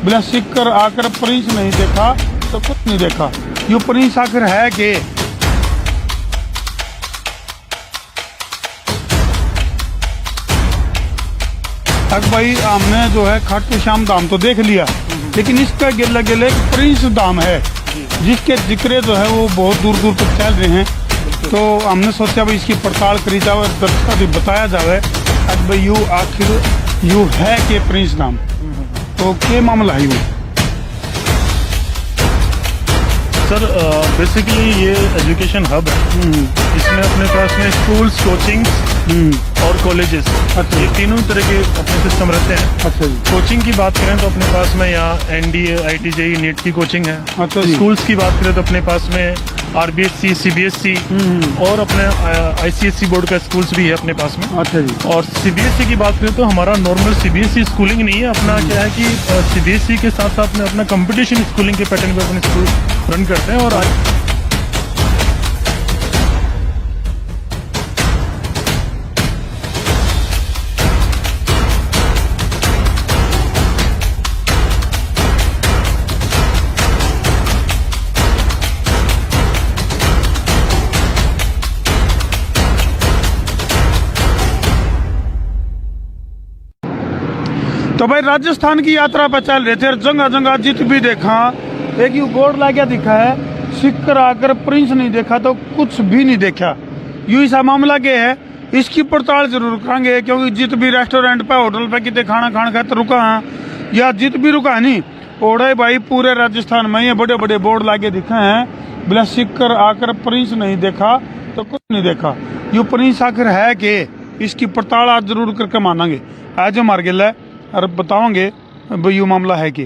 बोला सिक्कर आकर प्रिंस नहीं देखा तो कुछ नहीं देखा। यू प्रिंस आखिर है के? अब भाई हमने जो है खाटू श्याम धाम तो देख लिया, लेकिन इसका गिले गिले प्रिंस धाम है जिसके जिक्र जो है वो बहुत दूर दूर तक चल रहे हैं। तो हमने सोचा भाई इसकी पड़ताल करी जाए, दर्शकों को बताया जाए अब भाई यू आखिर यू है के प्रिंस धाम, तो क्या मामला है यू? सर बेसिकली ये एजुकेशन हब है। इसमें अपने पास में स्कूल्स, कोचिंग और कॉलेजेस, ये तीनों तरह के अपने सिस्टम रहते हैं। अच्छा जी। कोचिंग की बात करें तो अपने पास में यहाँ एनडीए, IIT-JEE, नीट की कोचिंग है। अच्छा जी। स्कूल्स की बात करें तो अपने पास में RBSC, CBSC और अपने ICSE बोर्ड का स्कूल्स भी है अपने पास में। अच्छा जी। और CBSE की बात करें तो हमारा नॉर्मल CBSE स्कूलिंग नहीं है अपना। क्या है कि CBSE के साथ साथ में अपना कंपटीशन स्कूलिंग के पैटर्न पे अपने स्कूल रन करते हैं। और तो भाई राजस्थान की यात्रा पर चल रहे थे, जगह जगह जित भी देखा एक यू बोर्ड ला क्या दिखा है, सिक्कर आकर प्रिंस नहीं देखा तो कुछ भी नहीं देखा। यू ऐसा मामला क्या है, इसकी पड़ताल जरूर करेंगे, क्योंकि जित भी रेस्टोरेंट पे होटल पे कितने खाना खाने खाते रुका है या जित भी रुका नहीं, ओढ़े भाई पूरे राजस्थान में ये बड़े बड़े बोर्ड लाके दिखे हैं, बोला सिक्कर आकर प्रिंस नहीं देखा तो कुछ नहीं देखा। यू प्रिंस आखिर है के? इसकी पड़ताल आज जरूर करके मानेंगे, आज हमारे गिल है और बताओगे भाई यू मामला है कि।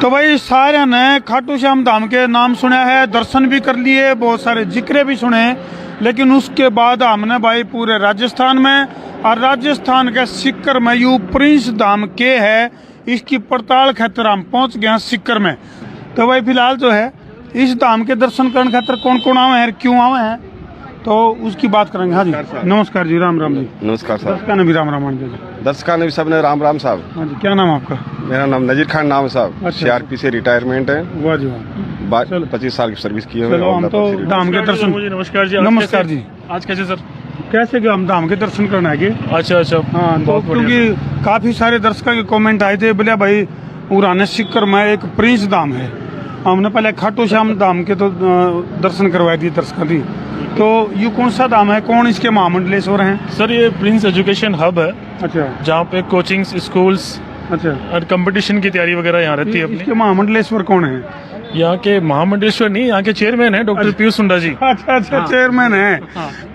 तो भाई सारे ने खाटू श्याम धाम के नाम सुना है, दर्शन भी कर लिए, बहुत सारे जिक्रे भी सुने, लेकिन उसके बाद हमने भाई पूरे राजस्थान में और राजस्थान के सिक्कर में यू प्रिंस धाम के है, इसकी पड़ताल खातर हम पहुंच गए सिक्कर में। तो भाई फिलहाल जो है इस धाम के दर्शन करने खातर कौन कौन आवे हैं, क्यों आवे हैं, तो उसकी बात करेंगे। हाँ जी, नमस्कार जी, राम राम जी। नमस्कार साहब। दर्शका ने भी राम राम जी। दर्शका ने भी सब ने राम राम साहब। हाँ जी, क्या नाम आपका? मेरा नाम नजीर खान नाम है साहब। अच्छा। CRP से रिटायरमेंट है। वाह जी वाह। 25 साल की सर्विस की है। चलो हम तो धाम के दर्शन। नमस्कार जी। नमस्कार जी। आज कैसे सर? कैसे कि हम धाम के दर्शन करने आए? अच्छा अच्छा। हाँ, तो क्योंकि काफी सारे दर्शकों के कमेंट आए थे, बोले भाई उराने सिक्कर में एक प्रिंस धाम है, हमने पहले खाटू श्याम धाम के तो दर्शन करवाए दिए दर्शकों की। तो ये कौन सा धाम है, कौन इसके महामंडलेश्वर हैं? सर ये प्रिंस एजुकेशन हब है। अच्छा। जहाँ पे कोचिंग्स, स्कूल्स अच्छा और कंपटीशन की तैयारी वगैरह यहाँ रहती है अपनी। इसके महामंडलेश्वर कौन है? यहाँ के महामंडलेश्वर नहीं, यहाँ के चेयरमैन है डॉक्टर पीयूष सुंडा जी। अच्छा अच्छा, चेयरमैन है।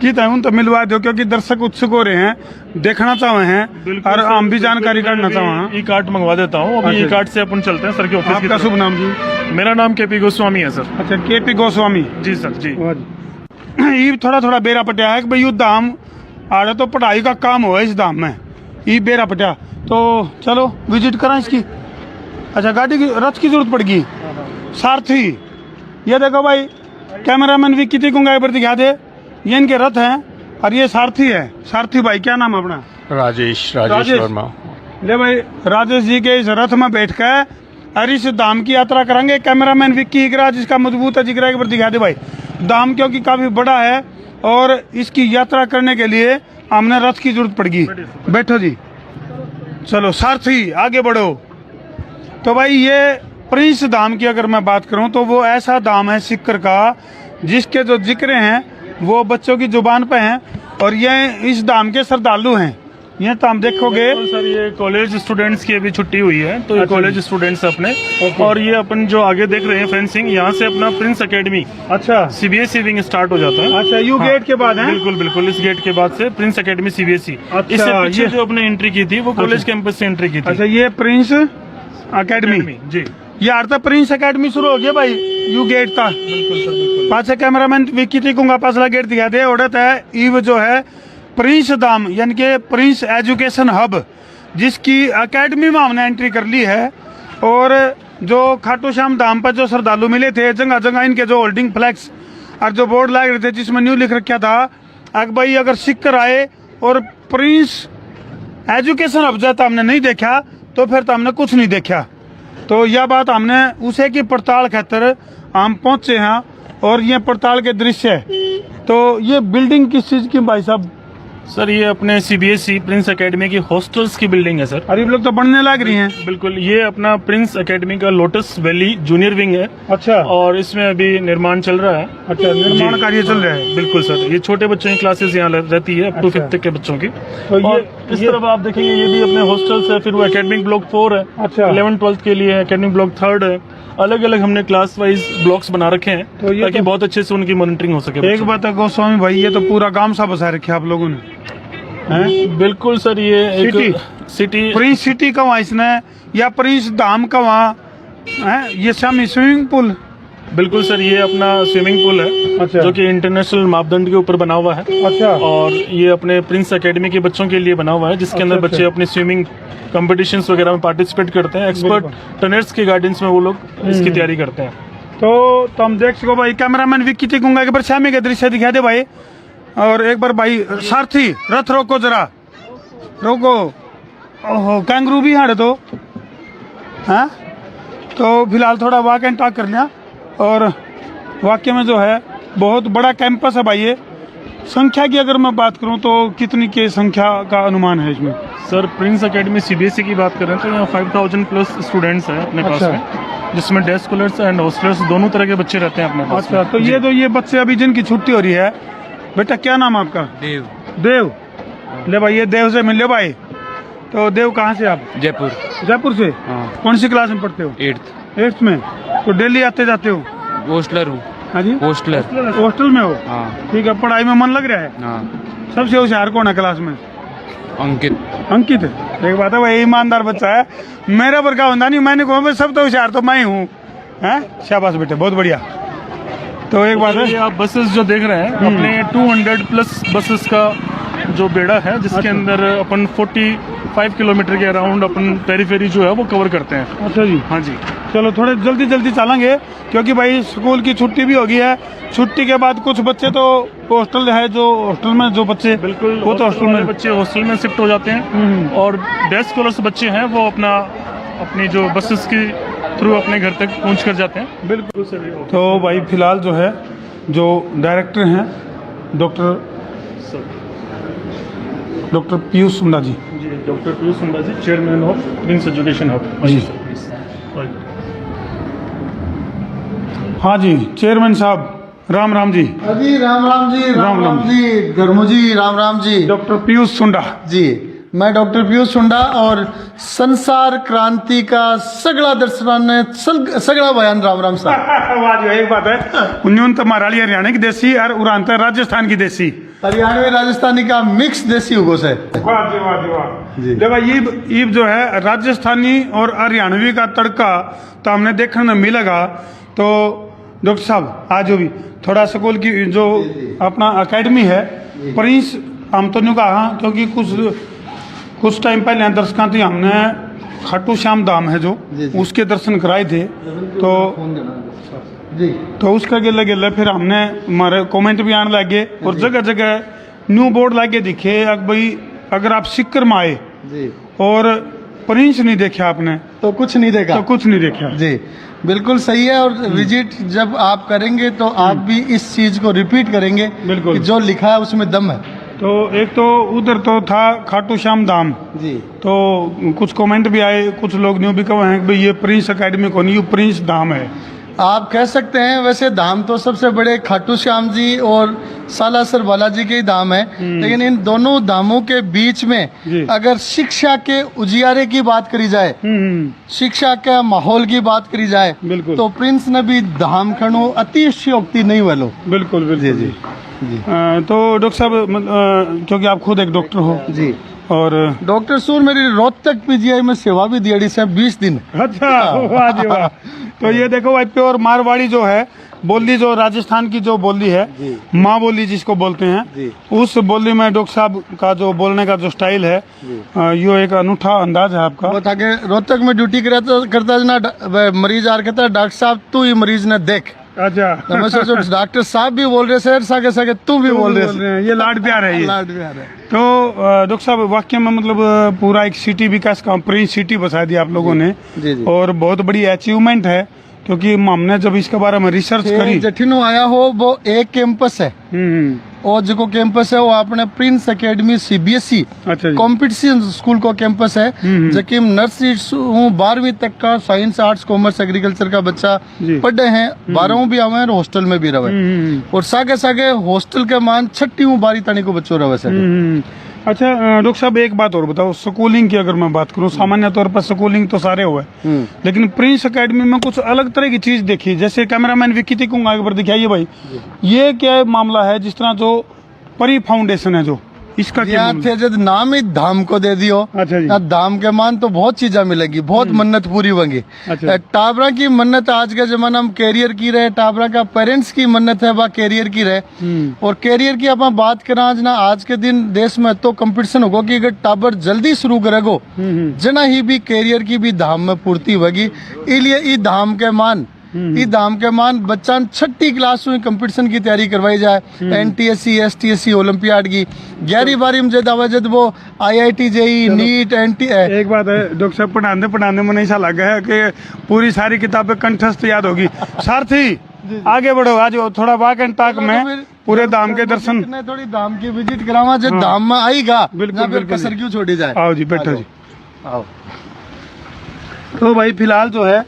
की उन तो मिलवा दो, क्योंकि दर्शक उत्सुक हो रहे हैं, देखना चाहे हैं और हम भी जानकारी करना चाहे। ई कार्ड मंगवा देता हूँ अभी। ई कार्ड से अपन चलते हैं सर के ऑफिस। आपका शुभ नाम जी? मेरा नाम KP गोस्वामी है सर। अच्छा, KP गोस्वामी जी सर जी। ये थोड़ा थोड़ा बेरा पटिया है कि भाई यू धाम आ रहा तो पढ़ाई का काम हो इस धाम में, ये बेरा पटिया। तो चलो विजिट करा इसकी। अच्छा, गाड़ी की रथ की जरूरत पड़ेगी, सारथी। ये देखो भाई, कैमरामैन भी कितनी को पर दिखा दे, ये इनके रथ हैं और ये सारथी है। सारथी भाई, क्या नाम है अपना? राजेश वर्मा। ले भाई, राजेश जी के इस रथ में बैठ कर और इस धाम की यात्रा करेंगे। कैमरामैन विक्की इकरा जिसका मजबूत है जिगरा के पर दिखा दे भाई। धाम क्योंकि काफी बड़ा है और इसकी यात्रा करने के लिए हमने रथ की जरूरत पड़ेगी। बैठो जी, चलो सारथी आगे बढ़ो। तो भाई ये प्रिंस धाम की अगर मैं बात करूं तो वो ऐसा धाम है सिक्कर का जिसके जो जिक्र हैं वो बच्चों की जुबान पे हैं, और ये इस धाम के श्रद्धालु हैं। ये तो हम देखोगे सर, ये कॉलेज स्टूडेंट्स की अभी छुट्टी हुई है, तो ये अच्छा। कॉलेज स्टूडेंट्स अपने। और ये अपन जो आगे देख रहे हैं फेंसिंग, यहाँ से अपना प्रिंस एकेडमी, अच्छा CBSE विंग स्टार्ट हो जाता है। अच्छा, यू गेट के बाद है? बिल्कुल बिल्कुल, इस गेट के बाद से प्रिंस एकेडमी CBSE। अच्छा, इससे पीछे ये जो अपने एंट्री की थी वो कॉलेज कैंपस से एंट्री की थी। अच्छा, ये प्रिंस एकेडमी जी। यार तो प्रिंस एकेडमी शुरू हो गया भाई, यू गेट था। बिल्कुल सर बिल्कुल। पाछे कैमरामैन विक्की तीकूंगा पासला गेट दिखा दे। उड़त है ईव जो है प्रिंस धाम यानी कि प्रिंस एजुकेशन हब, जिसकी एकेडमी में हमने एंट्री कर ली है। और जो खाटू श्याम धाम पर जो श्रद्धालु मिले थे, जगह जगह इनके जो होल्डिंग फ्लैक्स और जो बोर्ड लग रहे थे जिसमें न्यू लिख रखा था भाई अगर सिक्कर आए और प्रिंस एजुकेशन हब जाता हमने नहीं देखा तो फिर तो हमने कुछ नहीं देखा। तो यह बात हमने उसे की पड़ताल खातर हम पहुंचे हैं और ये पड़ताल के दृश्य है। तो ये बिल्डिंग किस चीज की भाई साहब? सर ये अपने सीबीएसई प्रिंस एकेडमी की हॉस्टल्स की बिल्डिंग है सर। गरीब लोग तो बनने लग रही हैं। बिल्कुल, ये अपना प्रिंस एकेडमी का लोटस वैली जूनियर विंग है अच्छा और इसमें अभी निर्माण चल रहा है। अच्छा, निर्माण कार्य चल रहा है। बिल्कुल सर, ये छोटे बच्चों की क्लासेस यहाँ रहती है अप टू 5th तक के बच्चों की। तो ये और इस तरफ आप देखेंगे ये भी अपने हॉस्टल्स है। फिर वो एकेडमिक ब्लॉक 4 है, अच्छा। 11th 12th के लिए एकेडमिक ब्लॉक 3rd है। अलग अलग हमने क्लास वाइज ब्लॉक्स बना रखे हैं तो ये ताकि तो- बहुत अच्छे से उनकी मॉनिटरिंग हो सके। एक बच्चों बात है गोस्वामी भाई, ये तो पूरा गांव सा बसा रखे आप लोगों ने हैं? की। बिल्कुल सर, ये एक सिटी प्रिंस सिटी का वहाँ इसने या प्रिंस धाम का वहाँ है, ये शामी स्विमिंग पूल। बिल्कुल सर, ये अपना स्विमिंग पूल है अच्छा। जो कि इंटरनेशनल मापदंड के ऊपर बना हुआ है। अच्छा और ये अपने प्रिंस एकेडमी के बच्चों के लिए बना हुआ है जिसके अंदर अच्छा, बच्चे अपनी स्विमिंग कंपटीशंस वगैरह में पार्टिसिपेट करते हैं। एक्सपर्ट टनर्स के गाइडेंस में वो लोग इसकी तैयारी करते हैं। तो तुम देख सको भाई, कैमरामैन विक्की टिकूंगा एक बार शामी के दृश्य दिखा दे भाई। और एक बार भाई सारथी रथ रोको जरा, रोको। ओहो कैंगरू भी यहाँ तो हाँ। तो फिलहाल थोड़ा वॉक एंड टॉक कर लिया और वाकई में जो है बहुत बड़ा कैंपस है भाई। ये संख्या की अगर मैं बात करूं तो कितनी की संख्या का अनुमान है इसमें? सर प्रिंस एकेडमी सीबीएसई की बात करें तो यहाँ 5000 प्लस स्टूडेंट्स हैं अपने पास अच्छा। में, जिसमें डे स्कॉलर्स एंड हॉस्टलर्स दोनों तरह के बच्चे रहते हैं अपने पास अच्छा, में। तो ये बच्चे अभी जिनकी छुट्टी हो रही है, बेटा क्या नाम आपका? देव। देव। ले भाई, ये देव से मिले भाई। तो देव कहाँ से आप? जयपुर। जयपुर से। हाँ। कौन सी क्लास में पढ़ते हो? 8th। 8th में। तो डेली आते जाते हो? होस्टलर हूँ। हाँ जी, होस्टलर। हॉस्टल में हो? हाँ ठीक है, पढ़ाई में मन लग रहा है? हाँ। सबसे होशियार कौन है क्लास में? अंकित। अंकित है। एक बात है भाई, ईमानदार बच्चा है। मेरा पर का होता नहीं, मैंने कहा भाई सब तो होशियार तो मैं ही हूँ। हैं, शाबाश बेटे, बहुत बढ़िया। तो एक बात ये है, आप बसेस जो देख रहे हैं अपने 200 प्लस बसेस का जो बेड़ा है जिसके अच्छा। अंदर अपन 45 किलोमीटर के अराउंड अपन पेरीफेरी जो है वो कवर करते हैं। अच्छा जी, हाँ जी। चलो थोड़े जल्दी जल्दी चलेंगे क्योंकि भाई स्कूल की छुट्टी भी होगी है। छुट्टी के बाद कुछ बच्चे तो हॉस्टल है, जो हॉस्टल में जो बच्चे बिल्कुल, वो तो हॉस्टल में बच्चे हॉस्टल में शिफ्ट हो जाते हैं और डे स्कॉलर्स बच्चे हैं वो अपनी जो बसेस के थ्रू अपने घर तक पहुंच कर जाते हैं। बिल्कुल सर। तो भाई फिलहाल जो है जो डायरेक्टर हैं doctor Piyush Sunda ji. Ji, doctor Piyush Sunda ji, chairman of Prince Education Hub. जी। हाँ जी, चेयरमैन साहब, राम राम जी। जी राम राम जी, राम राम जी, गर्मू जी, राम राम जी। डॉक्टर पीयूष सुंडा जी, मैं डॉक्टर पीयूष सुंडा और संसार क्रांति का सगड़ा दर्शन सगड़ा बयान राम राम साहब। वाह जी, एक बात है, न्यूनतम मराली हरियाणा की देसी और उड़ानता राजस्थान की देसी। हरियाणवी राजस्थानी का मिक्स देसी उगो से। वाह जी, वाह जी, वाह जी। देखो ईब जो है राजस्थानी और हरियाणवी का तड़का तो हमने देखने में मिलेगा। तो डॉक्टर साहब आज भी थोड़ा स्कूल की जो अपना एकेडमी है प्रिंस, हम तो नहीं कहा क्योंकि कुछ टाइम पहले दर्शकों थी हमने खाटू श्याम धाम है जो जी, जी। उसके दर्शन कराए थे। तो उसका गिले गिले फिर हमने हमारे कमेंट भी आने लगे और जगह जगह न्यू बोर्ड लाके दिखे अब भाई अगर आप सिक्कर में आए जी और प्रिंस नहीं देखा आपने तो कुछ नहीं देखा। तो कुछ नहीं देखा। जी बिल्कुल सही है। और विजिट जब आप करेंगे तो आप भी इस चीज को रिपीट करेंगे बिल्कुल। कि जो लिखा है उसमें दम है। तो एक तो उधर तो था खाटू श्याम धाम, जी तो कुछ कमेंट भी आए, कुछ लोग न्यू भी कहे हैं कि भाई ये प्रिंस एकेडमी को नहीं, ये प्रिंस धाम है। आप कह सकते हैं। वैसे धाम तो सबसे बड़े खाटू श्याम जी और सालासर बालाजी के ही धाम है, लेकिन इन दोनों धामों के बीच में जी। अगर शिक्षा के उजियारे की बात करी जाए, शिक्षा के माहौल की बात करी जाए, बिल्कुल। तो प्रिंस ने भी धाम खणो अतिशयोक्ति नहीं वालो। बिल्कुल बिल्कुल जी जी जी तो डॉक्टर साहब क्योंकि आप खुद एक डॉक्टर हो जी। और डॉक्टर सूर मेरी रोहतक पीजीआई में सेवा भी दियड़ी से 20 दिन। अच्छा, वाह जी वाह। तो ये देखो भाई प्योर मारवाड़ी जो है बोली, जो राजस्थान की जो बोली है माँ बोली जिसको बोलते हैं, जी। उस बोली में डॉक्टर साहब का जो बोलने का जो स्टाइल है यो एक अनूठा अंदाज है आपका। वो था कि रोहतक में ड्यूटी करता ना मरीज आ कहता डॉक्टर साहब तू ही मरीज ने देख। अच्छा तो मैं सोचो डॉक्टर साहब भी बोल रहे सर सागे सागे तू भी बोल रहे हैं, ये लाड प्यार है ये। लाड प्यार है। तो डॉक्टर साहब वाकई में मतलब पूरा एक सिटी विकास का प्रिंस सिटी बसा दिया आप लोगों ने, जी जी। और बहुत बड़ी अचीवमेंट है, क्योंकि हमने जब इसके बारे में रिसर्च करी। जठिनो आया हो वो एक कैंपस है, हम्म, और जो कैंपस है वो अपने प्रिंस एकेडमी सीबीएसई अच्छा जी। कंपटीशन स्कूल को कैंपस है, जबकि नर्सरी 12वीं तक का साइंस आर्ट्स कॉमर्स एग्रीकल्चर का बच्चा जी। पढ़े हैं, 12वीं भी आवे हैं और हॉस्टल में भी रहे, और सागे सागे हॉस्टल के मान 6वीं 12वीं तानी को बच्चों रहे सके। अच्छा डॉक्टर साहब एक बात और बताओ, स्कूलिंग की अगर मैं बात करूं, सामान्य तौर पर स्कूलिंग तो सारे हुए, लेकिन प्रिंस एकेडमी में कुछ अलग तरह की चीज देखी, जैसे कैमरामैन विक्की तिकुंग आगे पर दिखाइए भाई, ये क्या मामला है, जिस तरह जो परी फाउंडेशन है जो इसका क्या यहाँ मामला? थे जब नाम ही धाम को दे दियो, अच्छा जी। ना धाम के मान तो बहुत चीजें मिलेगी, बहुत मन्नत पूरी होंगी। अच्छा। टाबरा की मन्नत आज के जमाना में कैरियर की रहे, टाबरा का पेरेंट्स की मन्नत है वह कैरियर की रहे, और कैरियर की आप बात करें आज ना, आज के दिन देश में तो कंपटीशन होगा कि अगर टाबर जल्दी शुरू करेगो जना ही भी कैरियर की भी धाम में पूर्ति होगी। इसलिए ई धाम के मान बच्चा 6ठी क्लास में कंपटीशन की तैयारी करवाई जाए, NTSC STSC ओलंपियाड की 11वीं बारी में जब आवे जब वो IIT JEE नीट NT एक बात है डॉक्टर साहब, पढ़ाने में ऐसा लगा है कि पूरी सारी किताबें कंठस्थ याद होगी। सारथी आगे बढ़ो, आज थोड़ा वाक एंड टाक में पूरे धाम के दर्शन, थोड़ी धाम की विजिट करावा जब धाम में आएगा, बिल्कुल, बिल्कुल कसर क्यों छोड़ी जाए। आओ जी बैठो जी। आओ। तो भाई फिलहाल जो है,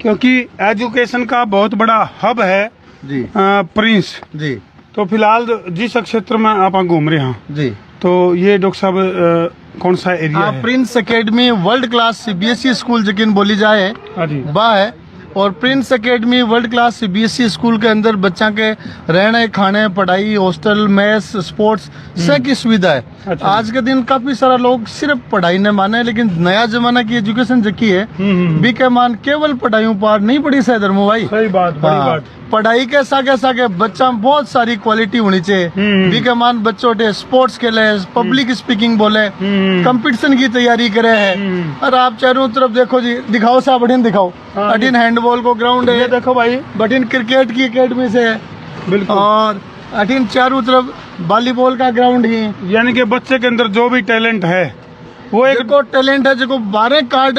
क्योंकि एजुकेशन का बहुत बड़ा हब है जी प्रिंस, जी तो फिलहाल जिस क्षेत्र में आप घूम रहे हैं, जी, तो ये डॉक्टर साहब कौन सा एरिया है? Prince Academy World Class CBSE school जकिन बोली जाए हाँ जी। बा है, और Prince Academy World Class CBSE school के अंदर बच्चा के रहने खाने पढ़ाई हॉस्टल मेस स्पोर्ट्स सब की सुविधा है। अच्छा। आज के दिन काफी सारा लोग सिर्फ पढ़ाई ने माने, लेकिन नया जमाना की एजुकेशन जकी है बी के मान केवल पढ़ाइयों पर नहीं पढ़ी सह धर्मो भाई। सही बात, बड़ी हाँ, बात। पढ़ाई के सागे बच्चा में बहुत सारी क्वालिटी होनी चाहिए। बी के मान बच्चों के स्पोर्ट्स खेले, पब्लिक स्पीकिंग बोले, कंपटीशन की तैयारी करे है। और आप चारों तरफ देखो जी, दिखाओ साहब, बढ़िया दिखाओ। हाँ, अटीन हैंडबॉल को ग्राउंड ये है, देखो भाई, बटिन क्रिकेट की एकेडमी से है, बिल्कुल। और अटीन चारों तरफ वॉलीबॉल का ग्राउंड ही। यानी कि बच्चे के अंदर जो भी टैलेंट है वो एक देखो टैलेंट है, जो 12 कार्ड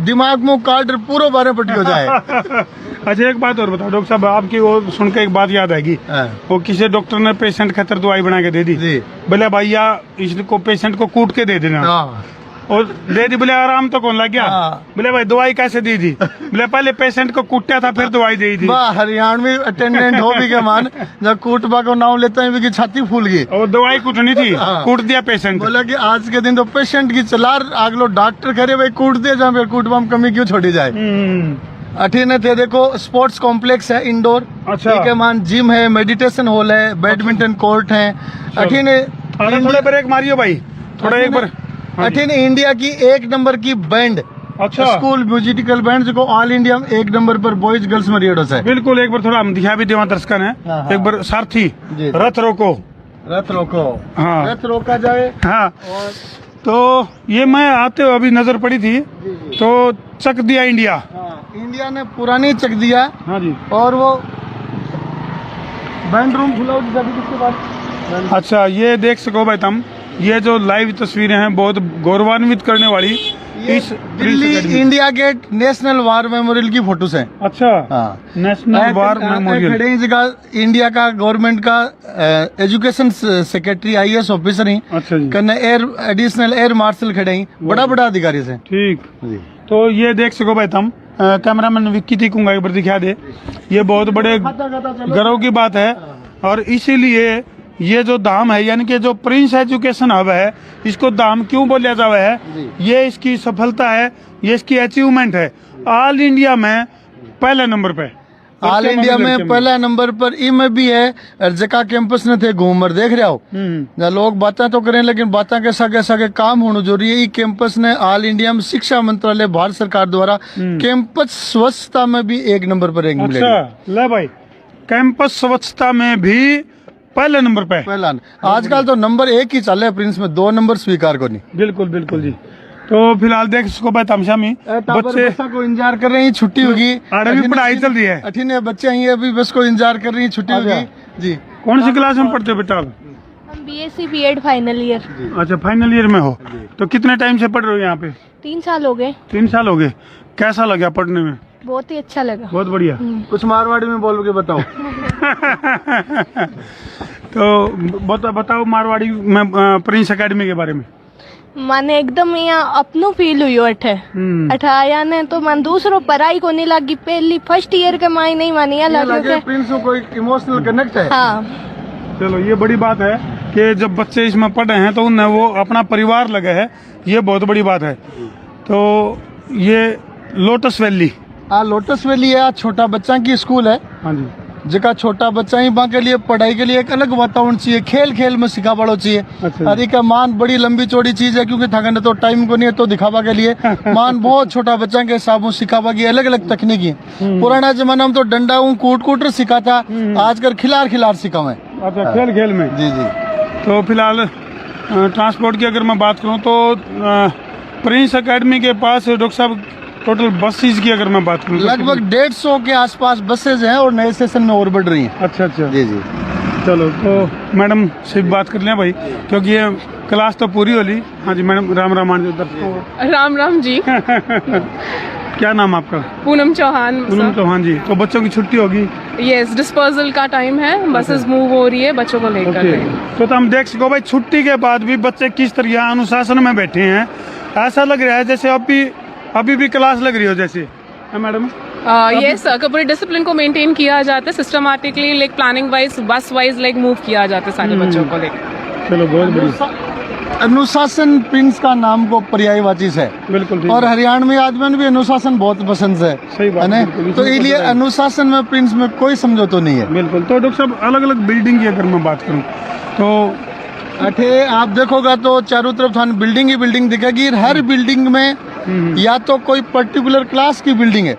दिमाग में कार्ड पूरा 12 पट्टी हो जाए। अच्छा एक बात और बताओ डॉक्टर साहब, आपकी वो सुन के एक बात याद आएगी, हाँ। वो किसी डॉक्टर ने पेशेंट खातर दवाई बना के दे दी, जी। बोले भैया इसको पेशेंट को कूट के दे देना, हाँ। और दे दी, बोले आराम तो कौन लग गया, हाँ। बोले भाई दवाई कैसे दी थी, बोले पहले पेशेंट को कूटा था फिर दवाई दी थी, वाह, हरियाणवी अटेंडेंट हो भी के मान जब कूटबा को नाम लेते हैं भी छाती फूल गई, और दवाई कूटनी थी, हाँ। कूट दिया पेशेंट। बोला कि आज के दिन तो पेशेंट की चलार आगलो डॉक्टर करे भाई कूट दे, जहाँ पे कूटबा में कमी क्यों छोड़ी जाए। अठीने थे देखो स्पोर्ट्स कॉम्प्लेक्स है इंडोर, अच्छा। ठीक है मान जिम है, मेडिटेशन हॉल है, बैडमिंटन कोर्ट है। अठीने थोड़ा ब्रेक मारियो भाई, थोड़ा एक बार। हाँ जी। अठीने इंडिया की 1 नंबर की बैंड, अच्छा। स्कूल म्यूजिकल बैंड जो ऑल इंडिया में 1 नंबर पर बॉयज गर्ल्स में रेडो है। बिल्कुल, एक बार थोड़ा हम दिखा भी देवा दर्शक ने, हाँ, हाँ। एक बार सारथी जी। रथ रोको, रथ रोको, हाँ। रथ रोका जाए। हाँ, और तो ये मैं आते हुए अभी नजर पड़ी थी, तो चक दिया इंडिया। हाँ, इंडिया ने पुरानी चक दिया, हाँ जी। और वो बैंड रूम खुला किसके पास। अच्छा ये देख सको भाई तुम, ये जो लाइव तस्वीरें हैं बहुत गौरवान्वित करने वाली, इस Delhi India gate national war memorial की फोटोस हैं। अच्छा, हाँ, नेशनल वार मेमोरियल। खड़े हैं जगह इंडिया का गवर्नमेंट का एजुकेशन सेक्रेटरी IAS ऑफिसर ही, अच्छा जी, कन्ने एडिशनल एयर मार्शल खड़े हैं, बड़ा बड़ा अधिकारी से। ठीक। तो ये देख सको भाई तुम, कैमरामैन विक्की तिकुंगा एक बार दिखा दे, ये बहुत बड़े गर्व की बात है, और इसीलिए ये जो धाम है, यानी कि जो प्रिंस एजुकेशन हब है, इसको धाम क्यों बोलिया जावा है, ये इसकी सफलता है, ये इसकी अचीवमेंट है। ऑल इंडिया में पहले नंबर पे, ऑल इंडिया में पहला नंबर पर ई में भी है। जका कैंपस ने थे घूमर देख रहे हो, जहाँ लोग बातें तो करें लेकिन बातें के सागे काम होना जरूरी है। ई कैंपस ने ऑल इंडिया में शिक्षा मंत्रालय भारत सरकार द्वारा कैंपस स्वच्छता में भी 1 नंबर पर रैंक मिलेगी। अच्छा ले भाई, कैंपस स्वच्छता में भी पहले नंबर पे। पहला आजकल तो नंबर 1 ही चल रहा है प्रिंस में, 2 नंबर स्वीकार को नहीं। बिल्कुल बिल्कुल जी। तो फिलहाल देख इसको भाई तमशा में बच्चे बच्चा को इंतजार कर रहे हैं, छुट्टी होगी। आड़े भी पढ़ाई चल रही है। 18 बच्चे हैं अभी, बस को इंतजार कर रही है, छुट्टी होगी जी। कौन सी क्लास में पढ़ते हो बेटा आप? हम BSc B.Ed फाइनल ईयर। अच्छा फाइनल ईयर में हो, तो कितने टाइम से पढ़ रहे हो यहाँ पे? 3 साल हो गए। 3 साल हो गए। कैसा लगा पढ़ने में? बहुत ही अच्छा लगा। बहुत बढ़िया। कुछ मारवाड़ी में बोल के बताओ। तो बताओ मारवाड़ी में प्रिंस एकेडमी के बारे में। माने एकदम यहाँ अपनों फील हुई अठे अठे आया ने तो मन दूसरो पढ़ाई को नहीं लगी, पहली फर्स्ट ईयर के माई नहीं मानी लगे प्रिंस को कोई इमोशनल कनेक्ट है। हाँ चलो ये बड़ी बात है कि जब बच्चे इसमें पढ़ रहे हैं तो उन्हें वो अपना परिवार लगे है, ये बहुत बड़ी बात है। तो ये लोटस वैली लोटस वैली है, छोटा बच्चा की स्कूल है। हाँ जी। जगह छोटा बच्चा ही वहाँ के लिए पढ़ाई के लिए एक अलग वातावरण चाहिए, खेल खेल में सिखा पड़ो चाहिए। अच्छा। अरे का मान बड़ी लंबी चौड़ी चीज है, क्योंकि थकने तो टाइम को नहीं है, तो दिखावा के लिए मान बहुत छोटा बच्चा के हिसाब से सिखावा की अलग अलग तकनीकी है। पुराना जमाना में तो डंडा कूट सिखा था, आजकल खिलार सिखावे। अच्छा खेल खेल में। जी जी। तो फिलहाल ट्रांसपोर्ट की अगर मैं बात करूं तो प्रिंस एकेडमी के पास डॉक्टर साहब टोटल बसेज की अगर मैं बात करूं तो लगभग 150 के आसपास बसेज हैं और नए स्टेशन में और बढ़ रही हैं। अच्छा अच्छा जी जी। चलो तो मैडम से बात कर लें भाई, क्योंकि ये क्लास तो पूरी होली। हाँ जी मैडम, राम राम राम राम जी। क्या नाम आपका? पूनम चौहान। पूनम चौहान जी। तो बच्चों की छुट्टी होगी? यस, डिस्पर्सल का टाइम है, बसेस मूव हो रही है बच्चों को लेकर। तो हम देख सको भाई छुट्टी के बाद भी बच्चे किस तरह अनुशासन में बैठे हैं। ऐसा लग रहा है जैसे अभी भी क्लास लग रही हो जैसे। मैडम यस, पूरे डिसिप्लिन को मेंटेन किया जाता है सिस्टमैटिकली, लाइक प्लानिंग वाइज, बस वाइज लाइक मूव किया जाता है सारे बच्चों को लेकर। चलो बहुत बढ़िया। अनुशासन प्रिंस का नाम को पर्यायवाची है। बिल्कुल। और हरियाणा में आदमी में भी अनुशासन बहुत पसंद है। सही बात है बिल्कुल, तो इसलिए अनुशासन में प्रिंस में कोई समझौता नहीं है। बिल्कुल। तो डॉक्टर साहब अलग अलग बिल्डिंग की अगर मैं बात करूं तो अठे आप देखोगा तो चारों तरफ थाने बिल्डिंग ही बिल्डिंग दिखेगी। हर बिल्डिंग में या तो कोई पर्टिकुलर क्लास की बिल्डिंग है,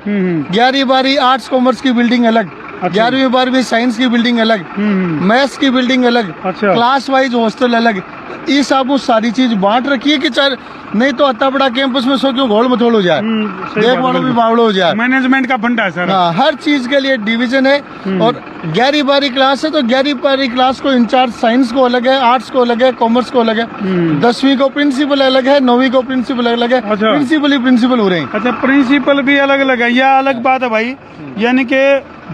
11वीं 12वीं आर्ट्स कॉमर्स की बिल्डिंग अलग, 11वीं 12वीं साइंस की बिल्डिंग अलग, मैथ्स की बिल्डिंग अलग, क्लास वाइज हॉस्टल अलग। ये सब सारी चीज बांट रखी है कि चार नहीं तो अत्ता बड़ा कैंपस में सो क्यों घोल मथोड़ हो जाए, देख वालों भी बावड़ो हो जाए। मैनेजमेंट का फंडा है सर। हाँ, हर चीज के लिए डिवीजन है। और 11वीं 12वीं क्लास है तो 11वीं 12वीं क्लास को इंचार्ज साइंस को अलग है, आर्ट्स को अलग है, कॉमर्स को अलग है, 10वीं को प्रिंसिपल अलग है, 9वीं को प्रिंसिपल अलग है। प्रिंसिपल ही प्रिंसिपल हो रहे हैं। अच्छा प्रिंसिपल भी अलग अलग है, यह अलग बात है भाई। यानी कि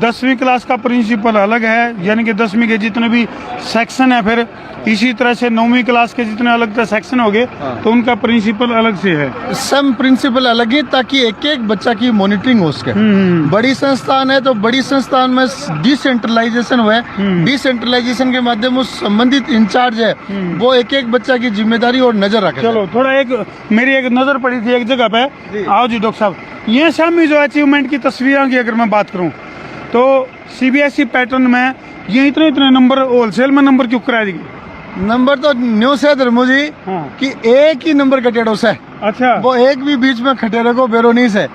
10वीं क्लास का प्रिंसिपल अलग है, यानी कि 10वीं के जितने भी सेक्शन है, फिर इसी तरह से 9वीं क्लास के जितने अलग तरह सेक्शन हो गए तो उनका प्रिंसिपल अलग से है। सब प्रिंसिपल अलग है ताकि एक एक बच्चा की मॉनिटरिंग हो सके। बड़ी संस्थान है तो बड़ी संस्थान में डिसेंट्रलाइजेशन हुआ है, डिसेंट्रलाइजेशन के माध्यम से संबंधित इंचार्ज है वो एक एक बच्चा की जिम्मेदारी और नजर रखे। चलो थोड़ा मेरी एक नजर पड़ी थी एक जगह पे। आओ जी डॉक्टर साहब, ये शामी जो अचीवमेंट की तस्वीरों की अगर मैं बात करूं तो CBSE पैटर्न में ये इतने नंबर होलसेल में नंबर क्यों कराए गए? नंबर तो न्यूज है धर्मू जी कि एक ही नंबर कटेड़ो से। अच्छा। वो एक भी बीच में खटेरे को बेरोनी से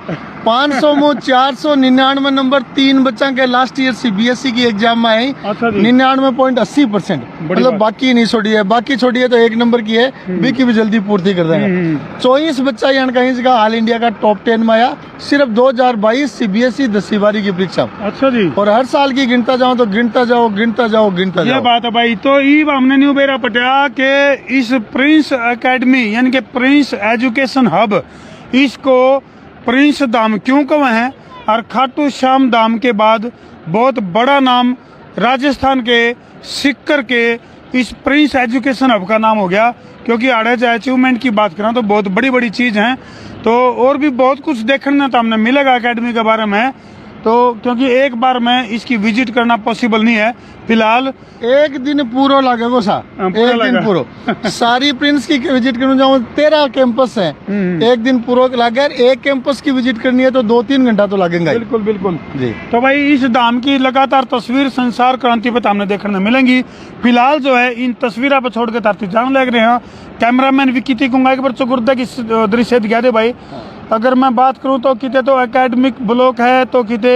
500 में 499 नंबर 3 बच्चा के लास्ट ईयर CBSE की एग्जाम में आई। 99.80%। मतलब बाकी नहीं छोड़ी है, बाकी छोड़ी है तो एक नंबर की है, बी की भी जल्दी पूर्ति कर देंगे। 24 बच्चा यहाँ कहीं जगह ऑल इंडिया का टॉप 10 में आया, सिर्फ 2022 CBSE 10वीं 12वीं की परीक्षा। अच्छा जी। और हर साल की गिनता जाओ तो गिनता जाओ ये बात है भाई। तो ये हमने न्यू बेरा पटिया के इस प्रिंस एकेडमी यानी कि प्रिंस एजुकेशन हब, इसको प्रिंस धाम क्यों कहे हैं और खाटू श्याम धाम के बाद बहुत बड़ा नाम राजस्थान के सिक्कर के इस प्रिंस एजुकेशन हब का नाम हो गया, क्योंकि आड़े चाहे अचीवमेंट की बात करें तो बहुत बड़ी बड़ी चीज़ हैं। तो और भी बहुत कुछ देखने तो हमने मिलेगा एकेडमी के बारे में, तो क्योंकि एक बार में इसकी विजिट करना पॉसिबल नहीं है। फिलहाल एक दिन पूरा लगेगा सा, एक दिन पूरा सारी प्रिंस की विजिट करने जाऊँ 13 कैंपस है, एक दिन पूरा लगे। एक कैंपस की विजिट करनी है तो 2-3 घंटा तो लगेगा। बिल्कुल बिल्कुल जी। तो भाई इस धाम की लगातार तस्वीर संसार क्रांति पे हमने देखने मिलेंगी। फिलहाल जो है इन तस्वीरों पर छोड़ के तारती जान लग रहे हैं कैमरामैन विकी कुंगा के बच्चों गुर्दा की दृश्य दिखा दे भाई। अगर मैं बात करूं तो किते तो एकेडमिक ब्लॉक है, तो किते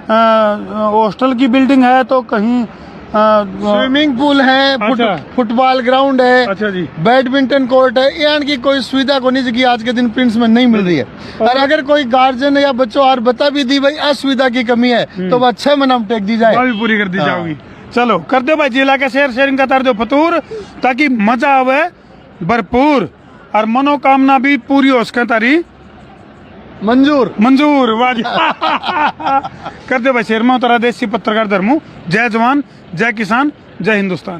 हॉस्टल की बिल्डिंग है, तो कहीं स्विमिंग पूल है, अच्छा। फुटबॉल ग्राउंड है, अच्छा जी। बैडमिंटन कोर्ट है, यानी की कोई सुविधा को नहीं की आज के दिन प्रिंस में नहीं मिल रही है। और अगर कोई गार्जियन या बच्चों और बता भी दी भाई असुविधा की कमी है तो वह 6 महीना में टेक दी जाए। वह भी पूरी कर दी हाँ। जाओगी। चलो कर दो भाई जिला के शेयरिंग का कर दो फतूर, ताकि मजा आवे भरपूर और मनोकामना भी पूरी हो सके तारी मंजूर वाह जी। कर दो भाई शेर में तारा देसी पत्रकार धर्मू। जय जवान, जय किसान, जय हिंदुस्तान।